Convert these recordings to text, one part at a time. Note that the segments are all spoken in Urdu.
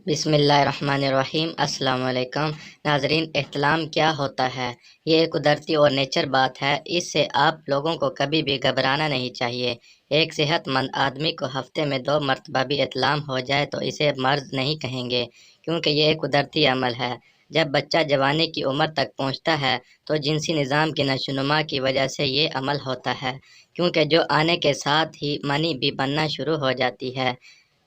بسم اللہ الرحمن الرحیم۔ السلام علیکم ناظرین، احتلام کیا ہوتا ہے؟ یہ ایک قدرتی اور نیچر بات ہے، اس سے آپ لوگوں کو کبھی بھی گھبرانا نہیں چاہیے۔ ایک صحت مند آدمی کو ہفتے میں 2 مرتبہ بھی احتلام ہو جائے تو اسے مرض نہیں کہیں گے، کیونکہ یہ ایک قدرتی عمل ہے۔ جب بچہ جوانی کی عمر تک پہنچتا ہے تو جنسی نظام کی نشوونما کی وجہ سے یہ عمل ہوتا ہے، کیونکہ جو آنے کے ساتھ ہی منی بھی بننا شروع ہو جاتی ہے۔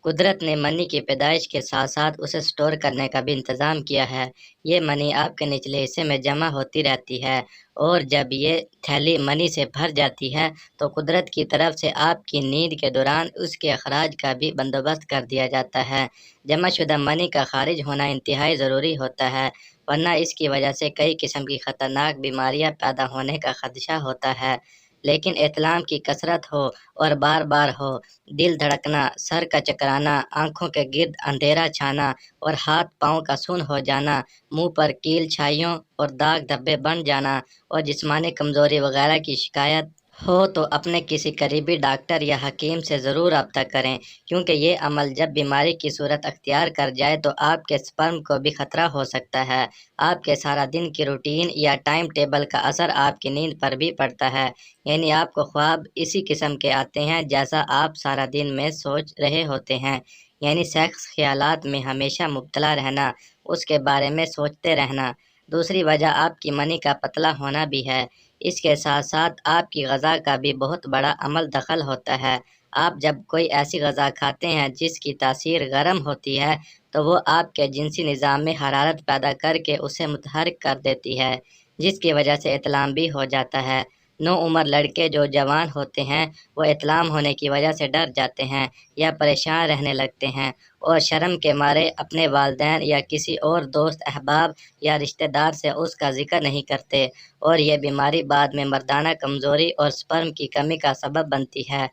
قدرت نے منی کی پیدائش کے ساتھ ساتھ اسے سٹور کرنے کا بھی انتظام کیا ہے۔ یہ منی آپ کے نچلے حصے میں جمع ہوتی رہتی ہے، اور جب یہ تھیلی منی سے بھر جاتی ہے تو قدرت کی طرف سے آپ کی نیند کے دوران اس کے اخراج کا بھی بندوبست کر دیا جاتا ہے۔ جمع شدہ منی کا خارج ہونا انتہائی ضروری ہوتا ہے، ورنہ اس کی وجہ سے کئی قسم کی خطرناک بیماریاں پیدا ہونے کا خدشہ ہوتا ہے۔ لیکن احتلام کی کثرت ہو اور بار بار ہو، دل دھڑکنا، سر کا چکرانا، آنکھوں کے گرد اندھیرا چھانا اور ہاتھ پاؤں کا سن ہو جانا، منہ پر کیل چھائیوں اور داغ دھبے بن جانا اور جسمانی کمزوری وغیرہ کی شکایت ہو تو اپنے کسی قریبی ڈاکٹر یا حکیم سے ضرور رابطہ کریں، کیونکہ یہ عمل جب بیماری کی صورت اختیار کر جائے تو آپ کے سپرم کو بھی خطرہ ہو سکتا ہے۔ آپ کے سارا دن کی روٹین یا ٹائم ٹیبل کا اثر آپ کی نیند پر بھی پڑتا ہے، یعنی آپ کو خواب اسی قسم کے آتے ہیں جیسا آپ سارا دن میں سوچ رہے ہوتے ہیں، یعنی سیکس خیالات میں ہمیشہ مبتلا رہنا، اس کے بارے میں سوچتے رہنا۔ دوسری وجہ آپ کی منی کا پتلا ہونا بھی ہے۔ اس کے ساتھ ساتھ آپ کی غذا کا بھی بہت بڑا عمل دخل ہوتا ہے۔ آپ جب کوئی ایسی غذا کھاتے ہیں جس کی تاثیر گرم ہوتی ہے تو وہ آپ کے جنسی نظام میں حرارت پیدا کر کے اسے متحرک کر دیتی ہے، جس کی وجہ سے احتلام بھی ہو جاتا ہے۔ نوعمر لڑکے جو جوان ہوتے ہیں وہ احتلام ہونے کی وجہ سے ڈر جاتے ہیں یا پریشان رہنے لگتے ہیں، اور شرم کے مارے اپنے والدین یا کسی اور دوست احباب یا رشتہ دار سے اس کا ذکر نہیں کرتے، اور یہ بیماری بعد میں مردانہ کمزوری اور سپرم کی کمی کا سبب بنتی ہے۔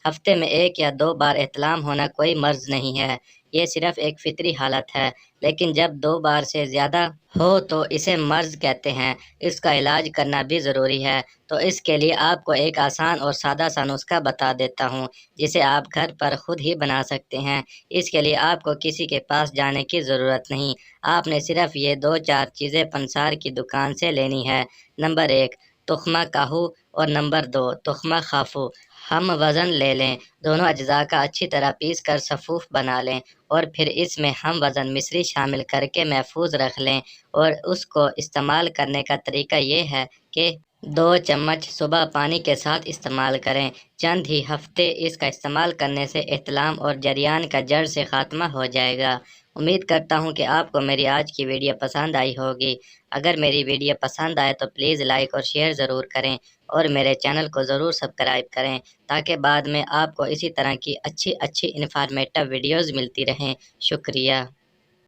ہفتے میں 1 یا 2 بار احتلام ہونا کوئی مرض نہیں ہے، یہ صرف ایک فطری حالت ہے، لیکن جب 2 بار سے زیادہ ہو تو اسے مرض کہتے ہیں۔ اس کا علاج کرنا بھی ضروری ہے، تو اس کے لیے آپ کو ایک آسان اور سادہ سا نسخہ بتا دیتا ہوں جسے آپ گھر پر خود ہی بنا سکتے ہیں۔ اس کے لیے آپ کو کسی کے پاس جانے کی ضرورت نہیں، آپ نے صرف یہ 2 4 چیزیں پنسار کی دکان سے لینی ہے۔ نمبر 1، تخمہ کاہو، اور نمبر 2، تخمہ خافو۔ ہم وزن لے لیں، دونوں اجزاء کا اچھی طرح پیس کر صفوف بنا لیں، اور پھر اس میں ہم وزن مصری شامل کر کے محفوظ رکھ لیں، اور اس کو استعمال کرنے کا طریقہ یہ ہے کہ 2 چمچ صبح پانی کے ساتھ استعمال کریں۔ چند ہی ہفتے اس کا استعمال کرنے سے احتلام اور جریان کا جڑ سے خاتمہ ہو جائے گا۔ امید کرتا ہوں کہ آپ کو میری آج کی ویڈیو پسند آئی ہوگی۔ اگر میری ویڈیو پسند آئے تو پلیز لائک اور شیئر ضرور کریں، اور میرے چینل کو ضرور سبسکرائب کریں تاکہ بعد میں آپ کو اسی طرح کی اچھی انفارمیٹو ویڈیوز ملتی رہیں۔ شکریہ۔